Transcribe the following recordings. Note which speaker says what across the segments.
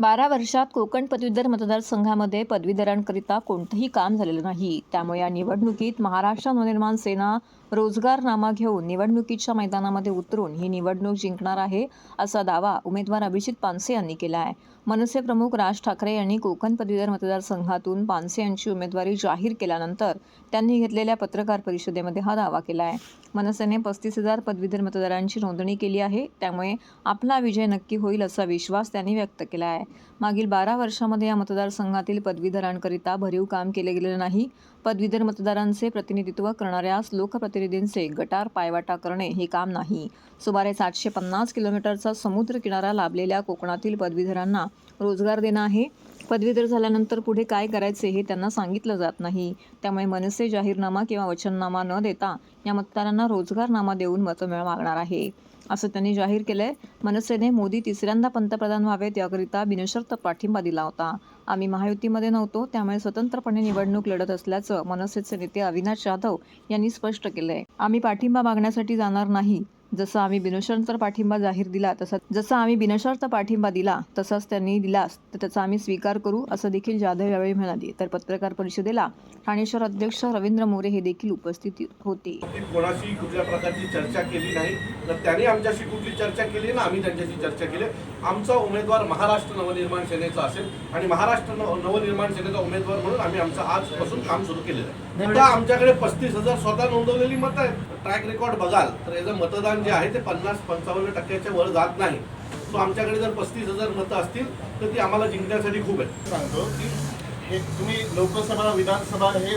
Speaker 1: 12 वर्षात कोकण पदवीधर मतदारसंघामध्ये पदवीधरांकरिता कोणतंही काम झालेलं नाही. त्यामुळे या निवडणुकीत महाराष्ट्र नवनिर्माण सेना रोजगारनामा घेऊन निवडणुकीच्या मैदानामध्ये उतरून ही निवडणूक जिंकणार आहे, असा दावा उमेदवार अभिजित पानसे यांनी केला आहे. मनसे प्रमुख राज ठाकरे यांनी कोकण पदवीधर मतदारसंघातून पानसे यांची उमेदवारी जाहीर केल्यानंतर त्यांनी घेतलेल्या पत्रकार परिषदेमध्ये हा दावा केला आहे. मनसेने 35,000 पदवीधर मतदारांची नोंदणी केली आहे, त्यामुळे आपला विजय नक्की होईल असा विश्वास त्यांनी व्यक्त केला आहे. मागील 12 वर्षांमध्ये या मतदारसंघातील पदवीधरांकरिता भरीव काम केले गेलेले नाही. पदवीधर मतदारांचे प्रतिनिधित्व करणाऱ्यास लोकप्रतिनिधींचे गटार पायवाटा करणे हे काम नाही. सुमारे 750 किलोमीटरचा समुद्र किनारा लाभलेल्या कोकणातील पदवीधरांना रोजगार देणं आहे. पदवीधर झाल्यानंतर पुढे काय करायचे हे त्यांना सांगितलं जात नाही. त्यामुळे मनसे जाहीरनामा किंवा वचननामा न देता या मतदारांना रोजगारनामा देऊन मतं मागणार आहे, असं त्यांनी जाहीर केलंय. मनसेने मोदी तिसऱ्यांदा पंतप्रधान व्हावेत याकरिता बिनशर्त पाठिंबा दिला होता. आम्ही महायुतीमध्ये नव्हतो, त्यामुळे स्वतंत्रपणे निवडणूक लढत असल्याचं मनसेचे नेते अविनाश जाधव यांनी स्पष्ट केलंय. आम्ही पाठिंबा मागण्यासाठी जाणार नाही. जसं आम्ही बिनशर्त पाठिंबा दिला तसाच त्यांनी दिलास तर त्याचा आम्ही स्वीकार करू, असं देखील जाधव यावेळी म्हणाले. तर पत्रकार परिषदेला ठाणे शहर अध्यक्ष रवींद्र मोरे हे देखील उपस्थित होते.
Speaker 2: कोणाशी कुठल्या प्रकारची चर्चा केली नाही, तर त्यांनी आमच्याशी कुठली चर्चा केली ना आम्ही त्यांच्याशी चर्चा केली. आमचा उमेदवार महाराष्ट्र नवनिर्माण सेनेचा असेल आणि महाराष्ट्र नवनिर्माण सेनेचा उमेदवार म्हणून आम्ही आमचं आजपासून काम सुरू केलेलं आहे. आता आमच्याकडे 35,000 स्वतः नोंदवलेली मतं आहेत. ट्रॅक रेकॉर्ड बघाल तर याचं मतदान जे आहे ते 50-55% वर जात नाही. सो आमच्याकडे जर 35,000 मतं असतील तर ती आम्हाला जिंकण्यासाठी खूप आहे.
Speaker 3: सांगतो की हे तुम्ही लोकसभा विधानसभा हे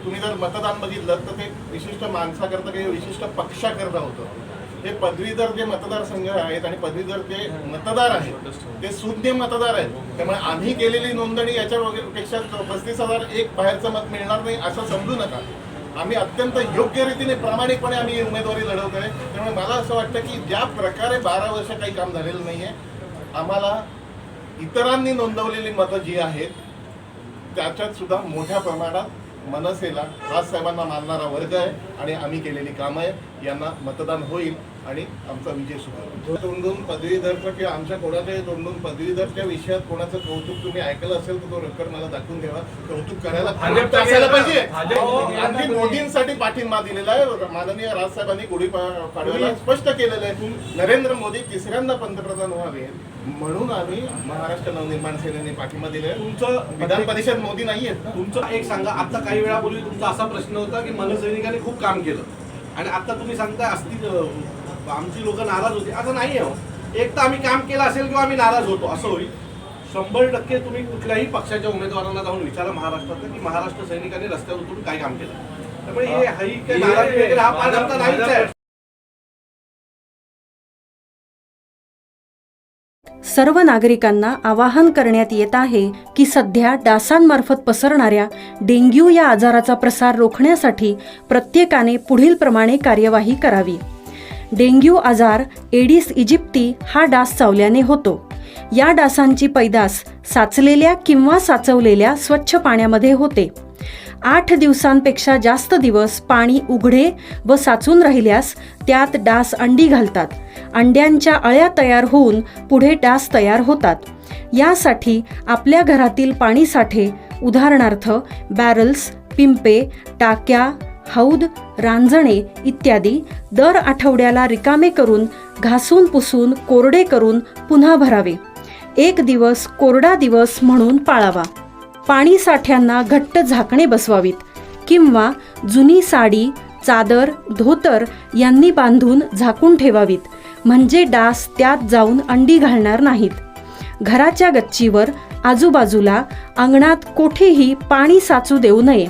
Speaker 3: तुम्ही जर मतदान बघितलं तर ते विशिष्ट माणसाकरता काही विशिष्ट पक्षाकरता होतं. हे पदवीधर जे मतदारसंघ आहेत आणि पदवीधर जे मतदार आहेत ते शून्य मतदार आहेत. त्यामुळे आम्ही केलेली नोंदणी याच्यापेक्षा 35,001 बाहेरचं मत मिळणार नाही असं समजू नका. आम्ही अत्यंत योग्य रीतीने प्रामाणिकपणे आम्ही उमेदवारी लढवतोय. त्यामुळे मला असं वाटतं की ज्या प्रकारे 12 वर्ष काही काम झालेलं नाही आहे, आम्हाला इतरांनी नोंदवलेली मतं जी आहेत त्याच्यात सुद्धा मोठ्या प्रमाणात मनसेला राजसाहेबांना मानणारा वर्ग आहे आणि आम्ही केलेली कामं आहे यांना मतदान होईल आणि आमचा विजय सुरू. तोंडून पदवीधरचं किंवा आमच्या कोणाच्याही तोंडून पदवीधरच्या विषयात कोणाचं कौतुक तुम्ही ऐकलं असेल तर तो रेकॉर्ड मला दाखवून ठेवा. कौतुक करायला पाहिजे. आणखी मोदींसाठी पाठिंबा दिलेला आहे. माननीय राजसाहेबांनी गुढीपाडव्याला स्पष्ट केलेलं आहे नरेंद्र मोदी तिसऱ्यांदा पंतप्रधान व्हावे म्हणून आम्ही महाराष्ट्र नवनिर्माण सेनेने पाठिंबा दिलाय.
Speaker 2: तुमचं
Speaker 3: विधान परिषद मोदी नाहीये.
Speaker 2: तुमचं एक सांगा, आता काही वेळापूर्वी तुमचा असा प्रश्न होता की मनसैनिकांनी खूप काम केलं आणि आता तुम्ही सांगताय असतील आमची लोक नाराज होती. असं नाही आहे. एक तर आम्ही काम केलं असेल किंवा आम्ही नाराज होतो असं होईल. 100% तुम्ही कुठल्याही पक्षाच्या उमेदवारांना जाऊन विचारा महाराष्ट्रात की महाराष्ट्र सैनिकांनी रस्त्यावर उतरून काय काम केलं. त्यामुळे हे काही नाराजी वगैरे हा पाठ आता नाहीच आहे.
Speaker 4: सर्व नागरिकांना आवाहन करण्यात येत आहे की सध्या डासांमार्फत पसरणाऱ्या डेंग्यू या आजाराचा प्रसार रोखण्यासाठी प्रत्येकाने पुढील प्रमाणे कार्यवाही करावी. डेंग्यू आजार एडिस इजिप्ती हा डास चावल्याने होतो. या डासांची पैदास साचलेल्या किंवा साचवलेल्या स्वच्छ पाण्यामध्ये होते. 8 दिवसांपेक्षा जास्त दिवस पाणी उघडे व साचून राहिल्यास त्यात डास अंडी घालतात. अंड्यांच्या अळ्या तयार होऊन पुढे डास तयार होतात. यासाठी आपल्या घरातील पाणीसाठे उदाहरणार्थ बॅरल्स, पिंपे, टाक्या, हौद, रांजणे इत्यादी दर आठवड्याला रिकामे करून घासून पुसून कोरडे करून पुन्हा भरावे. 1 दिवस कोरडा दिवस म्हणून पाळावा. पाणी साठ्यांना घट्ट झाकणे बसवावीत किंवा जुनी साडी, चादर, धोतर यांनी बांधून झाकून ठेवावीत, म्हणजे डास त्यात जाऊन अंडी घालणार नाहीत. घराच्या गच्चीवर, आजूबाजूला, अंगणात कोठेही पाणी साचू देऊ नये.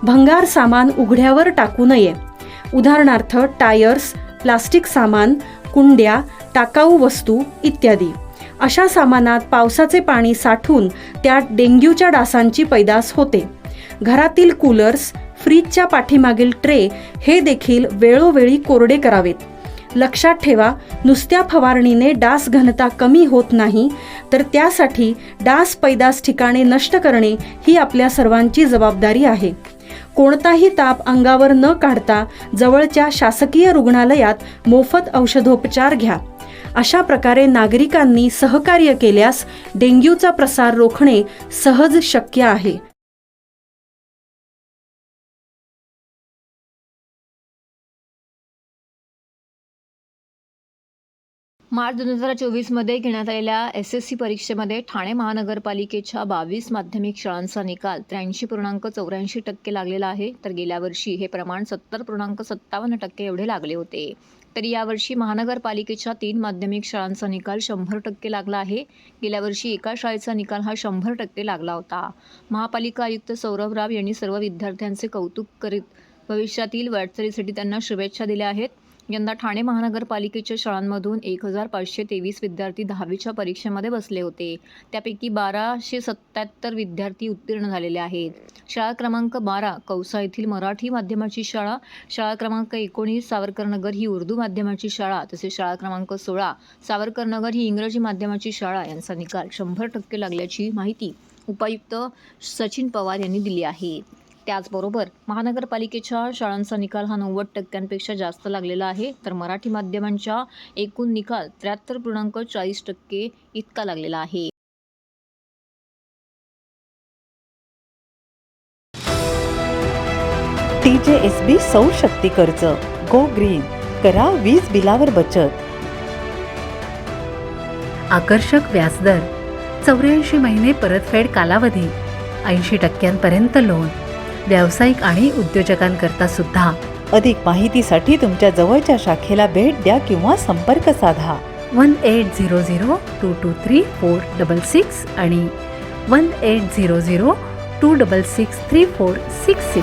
Speaker 4: भंगार सामान उघड्यावर टाकू नये. उदाहरणार्थ टायर्स, प्लास्टिक सामान, कुंड्या, टाकाऊ वस्तू इत्यादी. अशा सामानात पावसाचे पाणी साठून त्यात डेंग्यूच्या डासांची पैदास होते. घरातील कूलर्स, फ्रीजच्या पाठीमागील ट्रे हे देखील वेळोवेळी कोरडे करावेत. लक्षात ठेवा, नुसत्या फवारणीने डास घनता कमी होत नाही, तर त्यासाठी डास पैदास ठिकाणे नष्ट करणे ही आपल्या सर्वांची जबाबदारी आहे. कोणताही ताप अंगावर न काढता जवळच्या शासकीय रुग्णालयात मोफत औषधोपचार घ्या. अशा प्रकारे नागरिकांनी सहकार्य केल्यास डेंग्यूचा प्रसार रोखणे सहज शक्य आहे.
Speaker 1: मार्च 2024मध्ये घेण्यात आलेल्या SSC परीक्षेमध्ये ठाणे महानगरपालिकेच्या 22 माध्यमिक शाळांचा निकाल 83.84% लागलेला आहे. तर गेल्या वर्षी हे प्रमाण 70.57% एवढे लागले होते. तरी यावर्षी महानगरपालिकेच्या 3 माध्यमिक शाळांचा निकाल 100% लागला आहे. गेल्या वर्षी एका शाळेचा निकाल हा 100% लागला होता. महापालिका आयुक्त सौरभ राव यांनी सर्व विद्यार्थ्यांचे कौतुक करीत भविष्यातील वाटचालीसाठी त्यांना शुभेच्छा दिल्या आहेत. यंदा ठाणे महानगरपालिकेच्या शाळांमधून 1523 विद्यार्थी 10वीच्या परीक्षेमध्ये बसले होते. त्यापैकी 1277 विद्यार्थी उत्तीर्ण झालेले आहेत. शाळा क्रमांक 12 कौसा येथील मराठी माध्यमाची शाळा, शाळा क्रमांक 19 सावरकरनगर ही उर्दू माध्यमाची शाळा, तसेच शाळा क्रमांक 16 सावरकरनगर ही इंग्रजी माध्यमाची शाळा यांचा निकाल 100% लागल्याची माहिती उपायुक्त सचिन पवार यांनी दिली आहे. त्याचबरोबर महानगरपालिकेच्या शाळांचा निकाल हा 90% जास्त लागलेला आहे. तर मराठी माध्यमांच्या एकूण निकाल 73.40% इतका लागलेला आहे.
Speaker 5: TJSB सौर शक्ती कर्ज, गो ग्रीन, करा वीज बिलावर बचत.
Speaker 6: आकर्षक व्याजदर, 84 महिने परतफेड कालावधी, 80% लोन, व्यावसायिक आणि उद्योजकांकरता सुद्धा.
Speaker 5: अधिक माहितीसाठी तुमच्या जवळच्या शाखेला भेट द्या किंवा संपर्क साधा.
Speaker 6: 1800-223-466 आणि 1800-266-3466.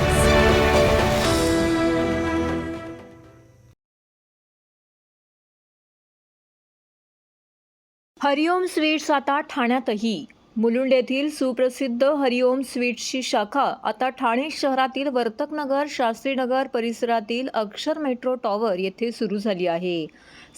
Speaker 1: हरिओम स्वीट्स आता ठाण्यातही. मुलुंड येथील सुप्रसिद्ध हरिओम स्वीट्सची शाखा आता ठाणे शहरातील वर्तकनगर, शास्त्रीनगर परिसरातील अक्षर मेट्रो टॉवर येथे सुरू झाली आहे.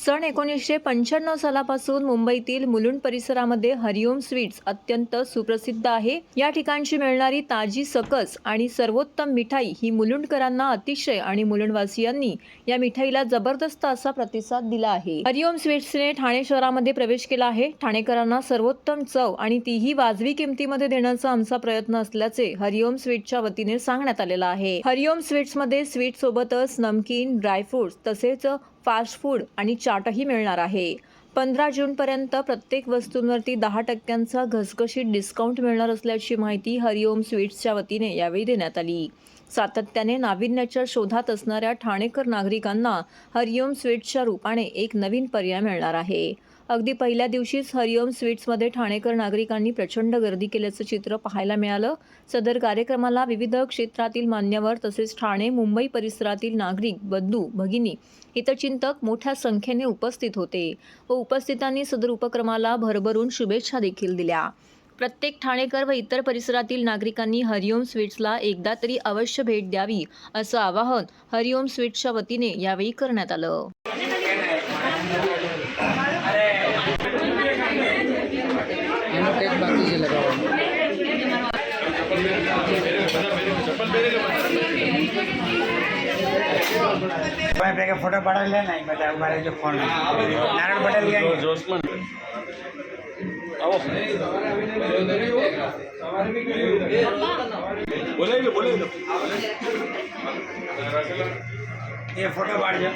Speaker 1: सन 1995 सालापासून मुंबईतील मुलुंड परिसरामध्ये हरिओम स्वीट्स अत्यंत सुप्रसिद्ध आहे. या ठिकाणची मिळणारी ताजी सकस आणि सर्वोत्तम मिठाई ही मुलुंडकरांना अतिशय आणि मुलुंडवासियांनी या मिठाईला जबरदस्त असा प्रतिसाद दिला आहे. हरिओम स्वीट्सने ठाणे शहरामध्ये प्रवेश केला आहे. ठाणेकरांना सर्वोत्तम चव आणि तीही वाजवी किमतीमध्ये देण्याचा आमचा प्रयत्न असल्याचे हरिओम स्वीट्सच्या वतीने सांगण्यात आलेलं आहे. हरिओम स्वीट्समध्ये स्वीट सोबतच नमकीन, ड्रायफ्रुट्स तसेच फास्ट फूड आणि चाटही मिळणार आहे. 15 जूनपर्यंत प्रत्येक वस्तूंवरती 10% घसघशीत डिस्काउंट मिळणार असल्याची माहिती हरिओम स्वीट्सच्या वतीने यावेळी देण्यात आली. सातत्याने नाविन्याच्या शोधात असणाऱ्या ठाणेकर नागरिकांना हरिओम स्वीट्सच्या रूपाने एक नवीन पर्याय मिळणार आहे. अगदी पहिल्या दिवशीच हरिओम स्वीट्समध्ये ठाणेकर नागरिकांनी प्रचंड गर्दी केल्याचं चित्र पाहायला मिळालं. सदर कार्यक्रमाला विविध क्षेत्रातील मान्यवर तसेच ठाणे, मुंबई परिसरातील नागरिक, बंधू, भगिनी, हितचिंतक मोठ्या संख्येने उपस्थित होते व उपस्थितांनी सदर उपक्रमाला भरभरून शुभेच्छा देखील दिल्या. प्रत्येक ठाणेकर व इतर परिसरातील नागरिकांनी हरिओम स्वीट्सला एकदा तरी अवश्य भेट द्यावी असं आवाहन हरिओम स्वीट्सच्या वतीने यावेळी करण्यात आलं.
Speaker 7: फोटो पडायला नाही हमारे जो फोन नारायण पटेल ये फोटो बाढ़ जाओ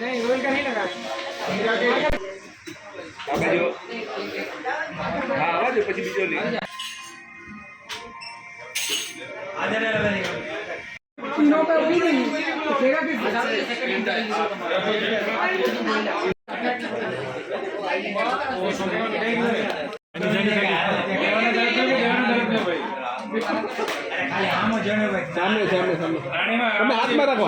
Speaker 7: नहीं रोल का नहीं लगा आवाज પછી બીજો લે तीनों पे उड़ी नहीं तेरा भी सामने सामने सामने તમે હાથમાં રાખો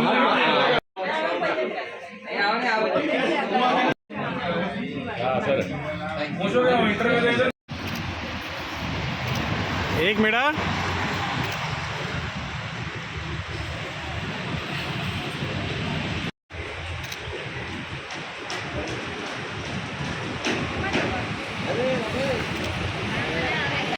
Speaker 3: एक मिनट.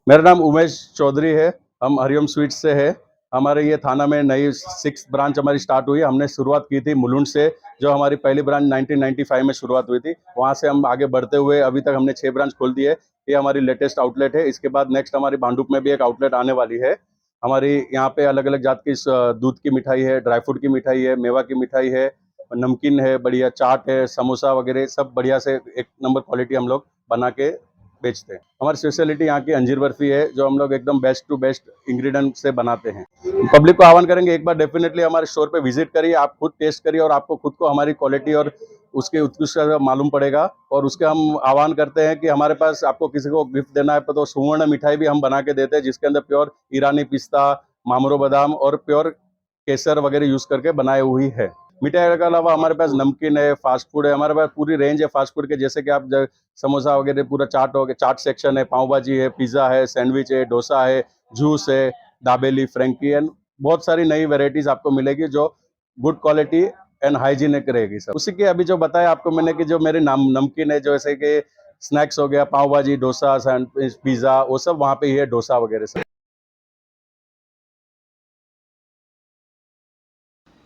Speaker 8: मेरा नाम उमेश चौधरी है. हम हरिओम स्वीट्स से है. हमारे ये थाना में नई 6th ब्रांच हमारी स्टार्ट हुई। हमने शुरुआत की थी मुलुंड से, जो हमारी पहली ब्रांच 1995 में शुरुआत हुई थी। वहाँ से हम आगे बढ़ते हुए अभी तक हमने 6 ब्रांच खोल दी है। ये हमारी लेटेस्ट आउटलेट है। इसके बाद नेक्स्ट हमारी भांडुप में भी एक आउटलेट आने वाली है। हमारी यहाँ पे अलग अलग जात की दूध की मिठाई है, ड्राई फ्रूट की मिठाई है, मेवा की मिठाई है, नमकीन है, बढ़िया चाट है, समोसा वगैरह सब बढ़िया से एक नंबर क्वालिटी हम लोग बना के बेचते हैं। हमारी स्पेशलिटी यहाँ की अंजीर बर्फी है, जो हम लोग एकदम बेस्ट टू बेस्ट इंग्रेडिएंट से बनाते हैं। पब्लिक को आह्वान करेंगे, एक बार डेफिनेटली हमारे स्टोर पे विजिट करिए, आप खुद टेस्ट करिए और आपको खुद को हमारी क्वालिटी और उसके उत्कृष्टता मालूम पड़ेगा। और उसके हम आह्वान करते हैं कि हमारे पास आपको किसी को गिफ्ट देना है तो सुवर्ण मिठाई भी हम बना के देते हैं, जिसके अंदर प्योर ईरानी पिस्ता, मामरो बादाम और प्योर केसर वगैरह यूज करके बनाई हुई है। मिठाई के अलावा हमारे पास नमकीन है, फास्ट फूड है, हमारे पास पूरी रेंज है फास्ट फूड के, जैसे कि आप समोसा वगैरह पूरा चाट हो गया, चाट सेक्शन है, पाव भाजी है, पिज्जा है, सैंडविच है, डोसा है, जूस है, दाबेली, फ्रेंकी एंड बहुत सारी नई वेराइटीज आपको मिलेगी जो गुड क्वालिटी एंड हाइजीनिक रहेगी सर। उसी के अभी जो बताया आपको मैंने कि जो मेरे नमकीन है, जैसे कि स्नैक्स हो गया, पाव भाजी, डोसा, सैंडविच, पिज्जा, वो सब वहाँ पे ही है, डोसा वगैरह सब।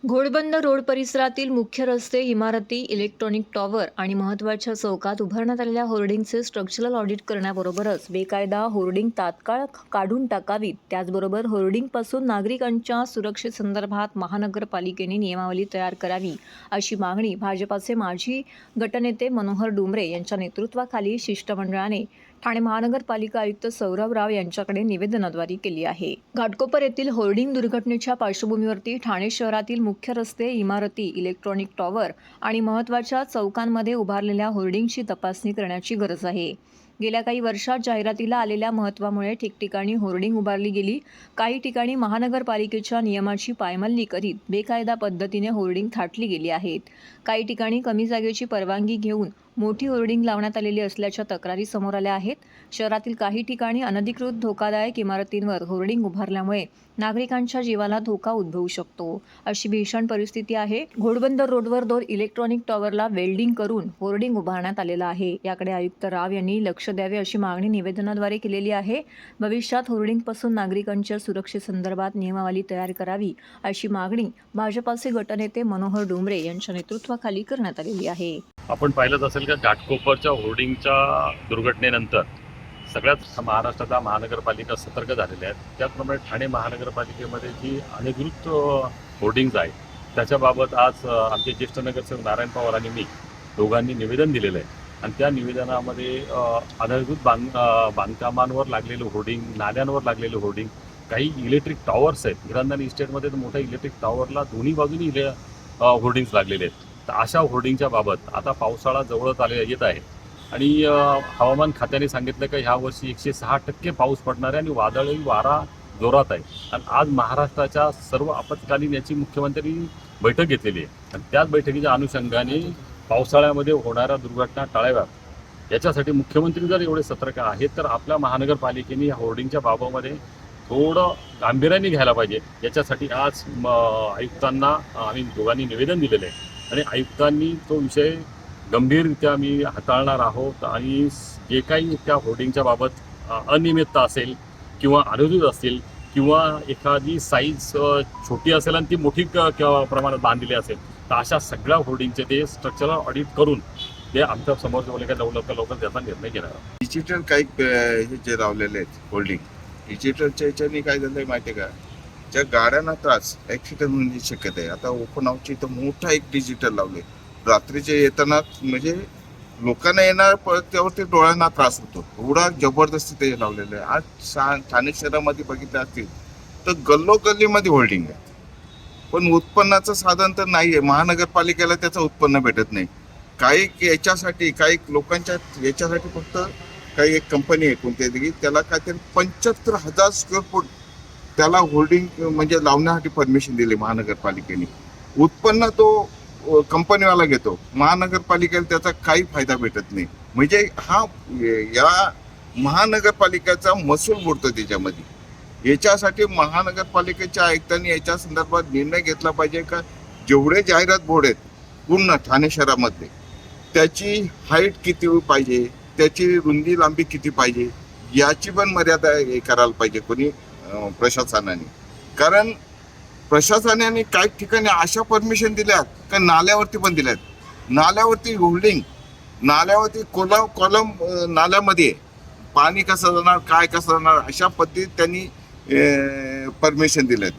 Speaker 1: घोडबंदर रोड परिसरातील मुख्य रस्ते, इमारती, इलेक्ट्रॉनिक टॉवर आणि महत्त्वाच्या चौकात उभारण्यात आलेल्या होर्डिंगचे स्ट्रक्चरल ऑडिट करण्याबरोबरच बेकायदा होर्डिंग तात्काळ काढून टाकावीत। त्याचबरोबर होर्डिंगपासून नागरिकांच्या सुरक्षेसंदर्भात महानगरपालिकेने नियमावली तयार करावी, अशी मागणी भाजपाचे माजी गटनेते मनोहर डुमरे यांच्या नेतृत्वाखाली शिष्टमंडळाने ठाणे महानगरपालिका आयुक्त सौरभ राव यांच्याकडे निवेदनाद्वारे केली आहे। घाटकोपर येथील होर्डिंग दुर्घटनेच्या पार्श्वभूमीवरती ठाणे शहरातील मुख्य रस्ते, इमारती, इलेक्ट्रॉनिक टॉवर आणि महत्त्वाच्या चौकांमध्ये उभारलेल्या होर्डिंगची तपासणी करण्याची गरज आहे। गेल्या काही वर्षात जाहिरातीला आलेल्या महत्त्वामुळे ठिकठिकाणी होर्डिंग उभारली गेली। काही ठिकाणी महानगरपालिकेच्या नियमाची पायमल्ली करीत बेकायदा पद्धतीने होर्डिंग थाटली गेली आहेत। काही ठिकाणी कमी जागेची परवानगी घेऊन मोठी होर्डिंग लावण्यात आलेली असल्याच्या तक्रारी समोर आल्या आहेत। शहरातील काही ठिकाणी अनधिकृत धोकादायक इमारतींवर होर्डिंग उभारल्यामुळे नागरिकांच्या जीवाला धोका उद्भवू शकतो, अशी भीषण परिस्थिती आहे। घोडबंदर रोडवर 2 इलेक्ट्रॉनिक टॉवरला वेल्डिंग करून होर्डिंग उभारण्यात आलेलं आहे। याकडे आयुक्त राव यांनी लक्ष द्यावे, अशी मागणी निवेदनाद्वारे केलेली आहे। भविष्यात होर्डिंगपासून नागरिकांच्या सुरक्षेसंदर्भात नियमावली तयार करावी, अशी मागणी भाजपाचे गटनेते मनोहर डुमरे यांच्या नेतृत्वाखाली करण्यात आलेली आहे।
Speaker 9: आपण पाहिलंच असेल का घाटकोपरच्या होर्डिंगच्या दुर्घटनेनंतर सगळ्याच महाराष्ट्रातल्या महानगरपालिका सतर्क झालेल्या आहेत। त्याचप्रमाणे ठाणे महानगरपालिकेमध्ये जी अनधिकृत होर्डिंग्ज आहेत त्याच्याबाबत आज आमचे ज्येष्ठ नगरसेवक नारायण पवार आणि मी दोघांनी निवेदन दिलेलं आहे आणि त्या निवेदनामध्ये अनधिकृत बांधकामांवर लागलेलं होर्डिंग, नाल्यांवर लागलेलं होर्डिंग, काही इलेक्ट्रिक टॉवर्स आहेत, हिरांदानी इस्टेटमध्ये तर मोठ्या इलेक्ट्रिक टॉवरला दोन्ही बाजूनी होर्डिंग्ज लागलेले आहेत। तर अशा होर्डिंगच्या बाबत आता पावसाळा जवळच येत आहे आणि हवामान खात्याने सांगितलं की ह्या वर्षी 106% पाऊस पडणार आहे आणि वादळी वारा जोरात आहे। आणि आज महाराष्ट्राच्या सर्व आपत्कालीन याची मुख्यमंत्री बैठक घेतलेली आहे आणि त्याच बैठकीच्या अनुषंगाने पावसाळ्यामध्ये होणाऱ्या दुर्घटना टाळाव्यात याच्यासाठी मुख्यमंत्री जर एवढे सतर्क आहेत तर आपल्या महानगरपालिकेने या होर्डिंगच्या बाबतीमध्ये थोडं गांभीर्याने घ्यायला पाहिजे। याच्यासाठी आज आयुक्तांना आम्ही दोघांनी निवेदन दिलेलं आहे आणि आयुक्तांनी तो विषय गंभीररित्या आम्ही हाताळणार आहोत आणि जे काही त्या होर्डिंगच्या बाबत अनियमितता असेल किंवा अनधिकृत असेल किंवा एखादी साईज छोटी असेल आणि ती मोठी प्रमाणात बांधलेली असेल तर अशा सगळ्या होर्डिंगचे ते स्ट्रक्चरल ऑडिट करून ते आमच्या समोर बोलले का लवकर त्याचा निर्णय घेणार आहोत।
Speaker 10: डिजिटल काही हे जे लावलेले आहेत होल्डिंग, डिजिटलच्या ह्याच्याने काय झालंय माहिती आहे का, ज्या गाड्यांना त्रास ॲक्सिडेंट होण्याची शक्यता आहे। आता ओपन हाऊसची तर मोठा एक डिजिटल लावले, रात्रीचे येताना म्हणजे लोकांना येणार त्यावरती डोळ्यांना त्रास होतो, एवढा जबरदस्ती ते लावलेलं आहे। आज ठाणे शहरामध्ये बघितलं असतील तर गल्लोगल्लीमध्ये होल्डिंग आहे, पण उत्पन्नाचं साधन तर नाही आहे। महानगरपालिकेला त्याचं उत्पन्न भेटत नाही। काही याच्यासाठी काही लोकांच्या याच्यासाठी फक्त काही एक कंपनी आहे कोणत्या तरी, त्याला काहीतरी 75,000 स्क्वेअर फूट त्याला होल्डिंग म्हणजे लावण्यासाठी परमिशन दिली महानगरपालिकेने। उत्पन्न तो कंपनीवाला घेतो, महानगरपालिकेला त्याचा काही फायदा भेटत नाही। म्हणजे हा या महानगरपालिकेचा महसूल बुडतो त्याच्यामध्ये। याच्यासाठी महानगरपालिकेच्या आयुक्तांनी याच्या संदर्भात निर्णय घेतला पाहिजे का जेवढे जाहिरात बोर्ड आहेत पूर्ण ठाणे शहरामध्ये त्याची हाईट किती पाहिजे, त्याची रुंदी लांबी किती पाहिजे याची पण मर्यादा हे करायला पाहिजे कोणी प्रशासनाने। कारण प्रशासनाने काही ठिकाणी अशा परमिशन दिल्यात का नाल्यावरती पण दिल्यात. नाल्यावरती होल्डिंग, नाल्यावरती कॉलम नाल्यामध्ये पाणी कसं जाणार, काय कसं जाणार, अशा पद्धतीत त्यांनी परमिशन दिलेत.